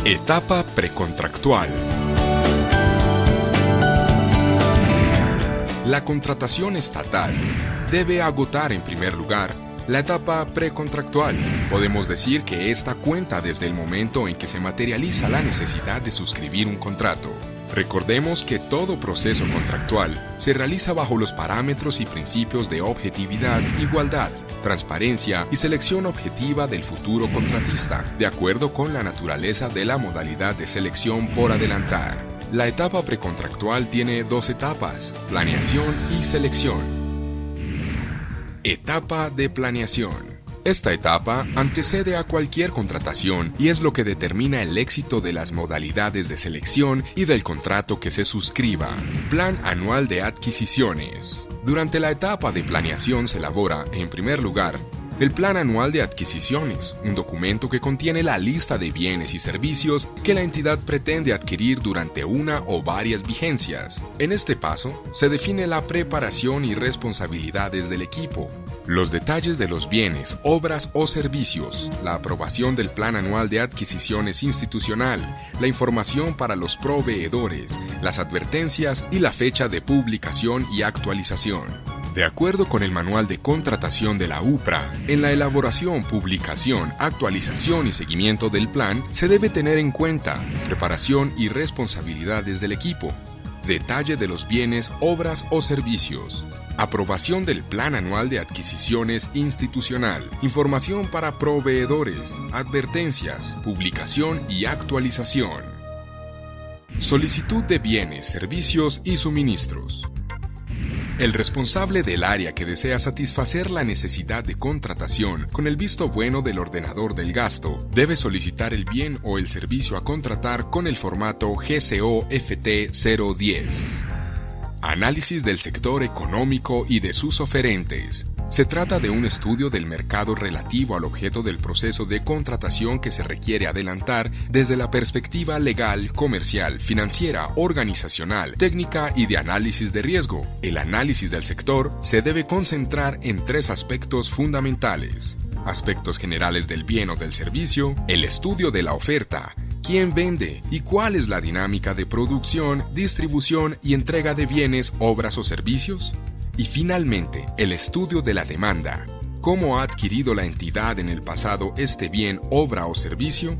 Etapa precontractual. La contratación estatal debe agotar en primer lugar la etapa precontractual. Podemos decir que esta cuenta desde el momento en que se materializa la necesidad de suscribir un contrato. Recordemos que todo proceso contractual se realiza bajo los parámetros y principios de objetividad, igualdad, transparencia y selección objetiva del futuro contratista, de acuerdo con la naturaleza de la modalidad de selección por adelantar. La etapa precontractual tiene dos etapas: planeación y selección. Etapa de planeación. Esta etapa antecede a cualquier contratación y es lo que determina el éxito de las modalidades de selección y del contrato que se suscriba. Plan anual de adquisiciones. Durante la etapa de planeación se elabora, en primer lugar, el Plan Anual de Adquisiciones, un documento que contiene la lista de bienes y servicios que la entidad pretende adquirir durante una o varias vigencias. En este paso, se define la preparación y responsabilidades del equipo, los detalles de los bienes, obras o servicios, la aprobación del Plan Anual de Adquisiciones institucional, la información para los proveedores, las advertencias y la fecha de publicación y actualización. De acuerdo con el Manual de Contratación de la UPRA, en la elaboración, publicación, actualización y seguimiento del plan se debe tener en cuenta preparación y responsabilidades del equipo, detalle de los bienes, obras o servicios, aprobación del Plan Anual de Adquisiciones institucional, información para proveedores, advertencias, publicación y actualización. Solicitud de bienes, servicios y suministros. El responsable del área que desea satisfacer la necesidad de contratación con el visto bueno del ordenador del gasto debe solicitar el bien o el servicio a contratar con el formato GCO-FT 010. Análisis del sector económico y de sus oferentes. Se trata de un estudio del mercado relativo al objeto del proceso de contratación que se requiere adelantar desde la perspectiva legal, comercial, financiera, organizacional, técnica y de análisis de riesgo. El análisis del sector se debe concentrar en tres aspectos fundamentales: aspectos generales del bien o del servicio, el estudio de la oferta, quién vende y cuál es la dinámica de producción, distribución y entrega de bienes, obras o servicios. Y finalmente, el estudio de la demanda. ¿Cómo ha adquirido la entidad en el pasado este bien, obra o servicio?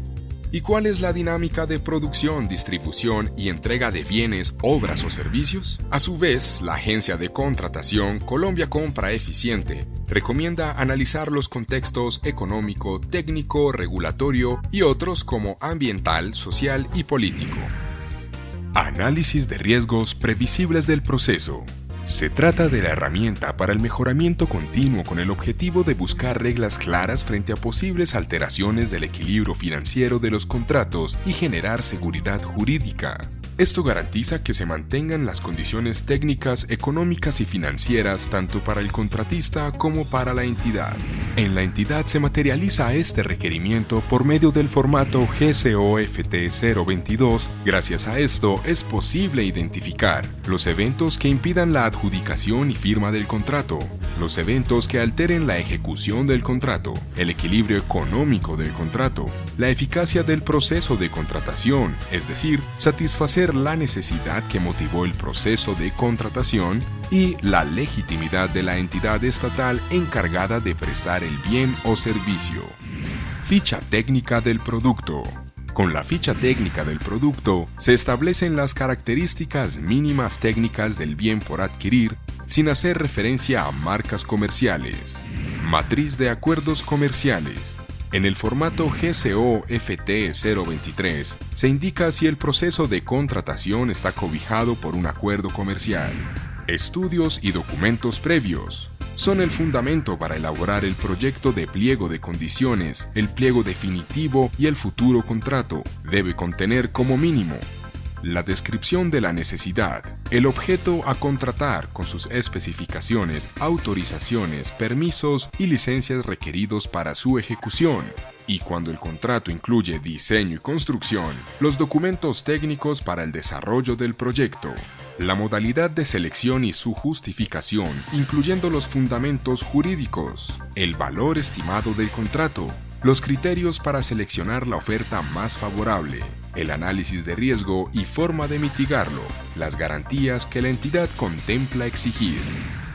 ¿Y cuál es la dinámica de producción, distribución y entrega de bienes, obras o servicios? A su vez, la agencia de contratación Colombia Compra Eficiente recomienda analizar los contextos económico, técnico, regulatorio y otros como ambiental, social y político. Análisis de riesgos previsibles del proceso. Se trata de la herramienta para el mejoramiento continuo con el objetivo de buscar reglas claras frente a posibles alteraciones del equilibrio financiero de los contratos y generar seguridad jurídica. Esto garantiza que se mantengan las condiciones técnicas, económicas y financieras tanto para el contratista como para la entidad. En la entidad se materializa este requerimiento por medio del formato GCO-FT 022. Gracias a esto es posible identificar los eventos que impidan la adjudicación y firma del contrato, los eventos que alteren la ejecución del contrato, el equilibrio económico del contrato, la eficacia del proceso de contratación, es decir, satisfacer la necesidad que motivó el proceso de contratación, y la legitimidad de la entidad estatal encargada de prestar el bien o servicio. Ficha técnica del producto. Con la ficha técnica del producto se establecen las características mínimas técnicas del bien por adquirir sin hacer referencia a marcas comerciales. Matriz de acuerdos comerciales. En el formato GCO-FT 023 se indica si el proceso de contratación está cobijado por un acuerdo comercial. Estudios y documentos previos. Son el fundamento para elaborar el proyecto de pliego de condiciones, el pliego definitivo y el futuro contrato. Debe contener como mínimo la descripción de la necesidad, el objeto a contratar con sus especificaciones, autorizaciones, permisos y licencias requeridos para su ejecución. Y cuando el contrato incluye diseño y construcción, los documentos técnicos para el desarrollo del proyecto, la modalidad de selección y su justificación, incluyendo los fundamentos jurídicos, el valor estimado del contrato, los criterios para seleccionar la oferta más favorable, el análisis de riesgo y forma de mitigarlo, las garantías que la entidad contempla exigir.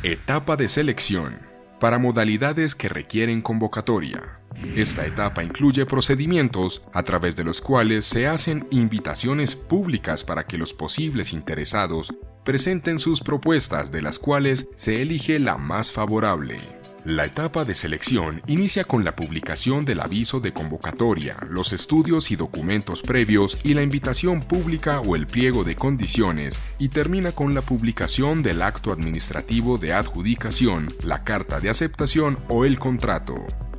Etapa de selección. Para modalidades que requieren convocatoria. Esta etapa incluye procedimientos a través de los cuales se hacen invitaciones públicas para que los posibles interesados presenten sus propuestas, de las cuales se elige la más favorable. La etapa de selección inicia con la publicación del aviso de convocatoria, los estudios y documentos previos y la invitación pública o el pliego de condiciones, y termina con la publicación del acto administrativo de adjudicación, la carta de aceptación o el contrato.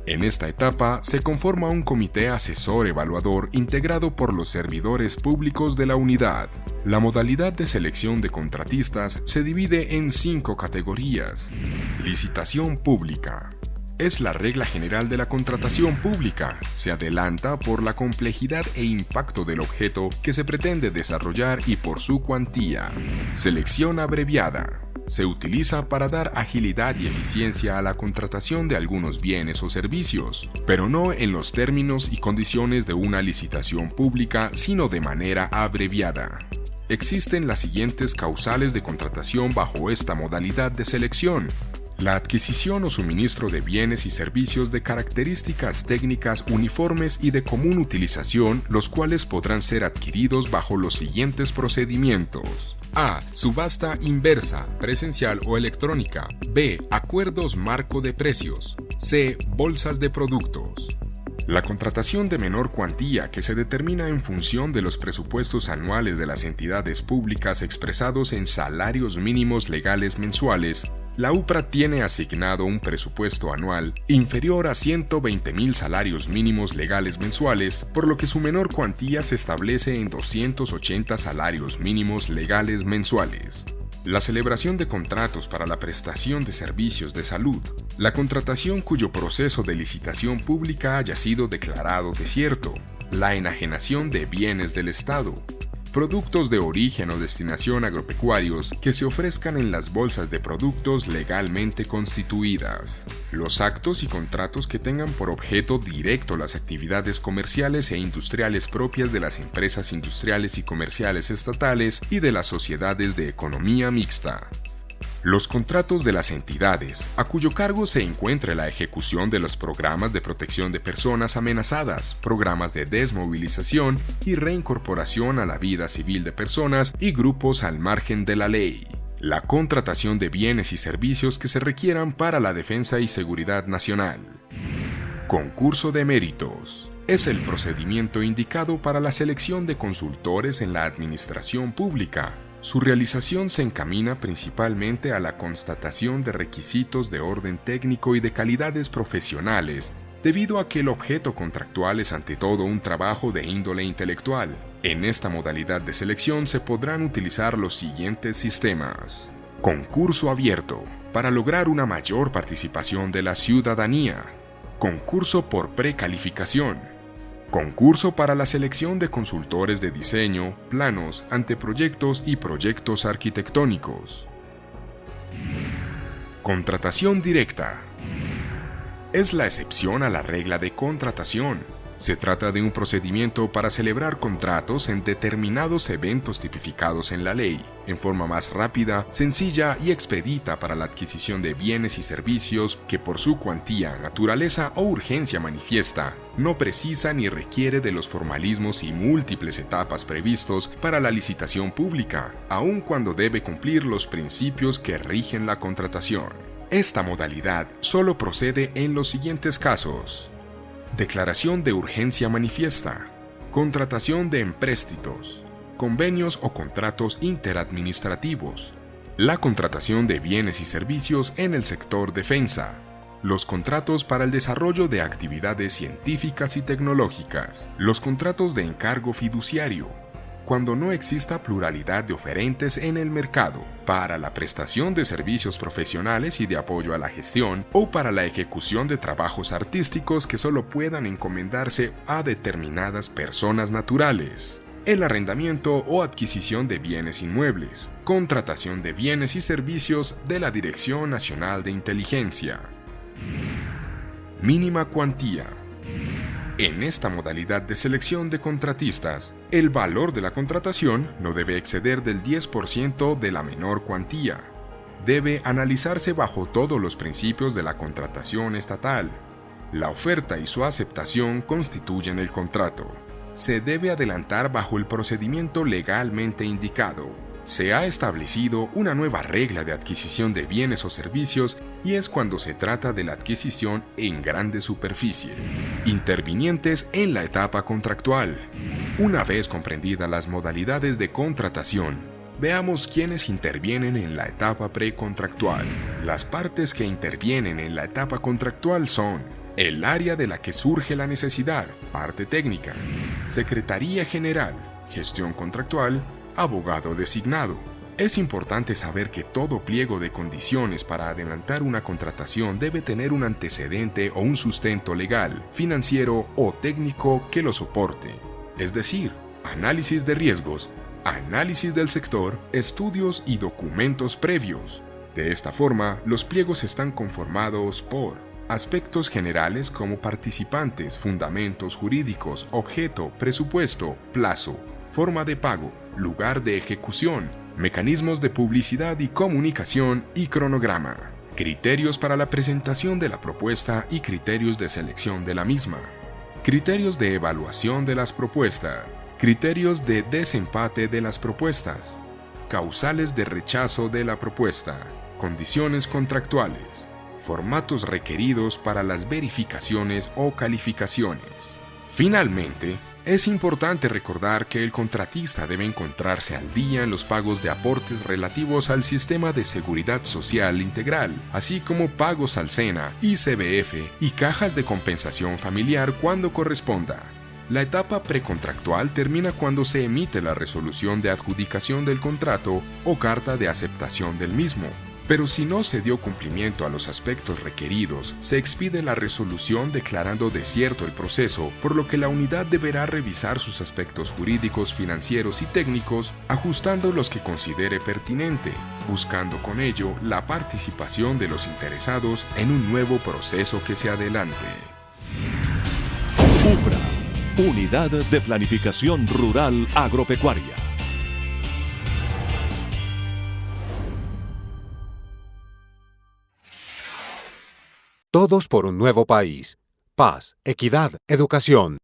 En esta etapa se conforma un comité asesor evaluador integrado por los servidores públicos de la unidad. La modalidad de selección de contratistas se divide en 5 categorías. Licitación pública. Es la regla general de la contratación pública. Se adelanta por la complejidad e impacto del objeto que se pretende desarrollar y por su cuantía. Selección abreviada. Se utiliza para dar agilidad y eficiencia a la contratación de algunos bienes o servicios, pero no en los términos y condiciones de una licitación pública, sino de manera abreviada. Existen las siguientes causales de contratación bajo esta modalidad de selección. La adquisición o suministro de bienes y servicios de características técnicas uniformes y de común utilización, los cuales podrán ser adquiridos bajo los siguientes procedimientos. A. Subasta inversa, presencial o electrónica. B. Acuerdos marco de precios. C. Bolsas de productos. La contratación de menor cuantía, que se determina en función de los presupuestos anuales de las entidades públicas expresados en salarios mínimos legales mensuales, la UPRA tiene asignado un presupuesto anual inferior a 120.000 salarios mínimos legales mensuales, por lo que su menor cuantía se establece en 280 salarios mínimos legales mensuales. La celebración de contratos para la prestación de servicios de salud. La contratación cuyo proceso de licitación pública haya sido declarado desierto. La enajenación de bienes del Estado. Productos de origen o destinación agropecuarios que se ofrezcan en las bolsas de productos legalmente constituidas. Los actos y contratos que tengan por objeto directo las actividades comerciales e industriales propias de las empresas industriales y comerciales estatales y de las sociedades de economía mixta. Los contratos de las entidades, a cuyo cargo se encuentre la ejecución de los programas de protección de personas amenazadas, programas de desmovilización y reincorporación a la vida civil de personas y grupos al margen de la ley. La contratación de bienes y servicios que se requieran para la defensa y seguridad nacional. Concurso de méritos. Es el procedimiento indicado para la selección de consultores en la administración pública. Su realización se encamina principalmente a la constatación de requisitos de orden técnico y de calidades profesionales, debido a que el objeto contractual es ante todo un trabajo de índole intelectual. En esta modalidad de selección se podrán utilizar los siguientes sistemas. Concurso abierto, para lograr una mayor participación de la ciudadanía. Concurso por precalificación. Concurso para la selección de consultores de diseño, planos, anteproyectos y proyectos arquitectónicos. Contratación directa. Es la excepción a la regla de contratación. Se trata de un procedimiento para celebrar contratos en determinados eventos tipificados en la ley, en forma más rápida, sencilla y expedita para la adquisición de bienes y servicios que por su cuantía, naturaleza o urgencia manifiesta, no precisa ni requiere de los formalismos y múltiples etapas previstos para la licitación pública, aun cuando debe cumplir los principios que rigen la contratación. Esta modalidad solo procede en los siguientes casos. Declaración de urgencia manifiesta, contratación de empréstitos, convenios o contratos interadministrativos, la contratación de bienes y servicios en el sector defensa, los contratos para el desarrollo de actividades científicas y tecnológicas, los contratos de encargo fiduciario, cuando no exista pluralidad de oferentes en el mercado, para la prestación de servicios profesionales y de apoyo a la gestión, o para la ejecución de trabajos artísticos que solo puedan encomendarse a determinadas personas naturales, el arrendamiento o adquisición de bienes inmuebles, contratación de bienes y servicios de la Dirección Nacional de Inteligencia. Mínima cuantía. En esta modalidad de selección de contratistas, el valor de la contratación no debe exceder del 10% de la menor cuantía. Debe analizarse bajo todos los principios de la contratación estatal. La oferta y su aceptación constituyen el contrato. Se debe adelantar bajo el procedimiento legalmente indicado. Se ha establecido una nueva regla de adquisición de bienes o servicios y es cuando se trata de la adquisición en grandes superficies. Intervinientes en la etapa contractual. Una vez comprendidas las modalidades de contratación, veamos quiénes intervienen en la etapa precontractual. Las partes que intervienen en la etapa contractual son el área de la que surge la necesidad, parte técnica, Secretaría General, gestión contractual, abogado designado. Es importante saber que todo pliego de condiciones para adelantar una contratación debe tener un antecedente o un sustento legal, financiero o técnico que lo soporte. Es decir, análisis de riesgos, análisis del sector, estudios y documentos previos. De esta forma, los pliegos están conformados por aspectos generales como participantes, fundamentos jurídicos, objeto, presupuesto, plazo, forma de pago, lugar de ejecución, mecanismos de publicidad y comunicación y cronograma, criterios para la presentación de la propuesta y criterios de selección de la misma, criterios de evaluación de las propuestas, criterios de desempate de las propuestas, causales de rechazo de la propuesta, condiciones contractuales, formatos requeridos para las verificaciones o calificaciones. Finalmente, es importante recordar que el contratista debe encontrarse al día en los pagos de aportes relativos al Sistema de Seguridad Social Integral, así como pagos al SENA, ICBF y cajas de compensación familiar cuando corresponda. La etapa precontractual termina cuando se emite la resolución de adjudicación del contrato o carta de aceptación del mismo. Pero si no se dio cumplimiento a los aspectos requeridos, se expide la resolución declarando desierto el proceso, por lo que la unidad deberá revisar sus aspectos jurídicos, financieros y técnicos, ajustando los que considere pertinente, buscando con ello la participación de los interesados en un nuevo proceso que se adelante. UPRA, Unidad de Planificación Rural Agropecuaria. Todos por un nuevo país. Paz, equidad, educación.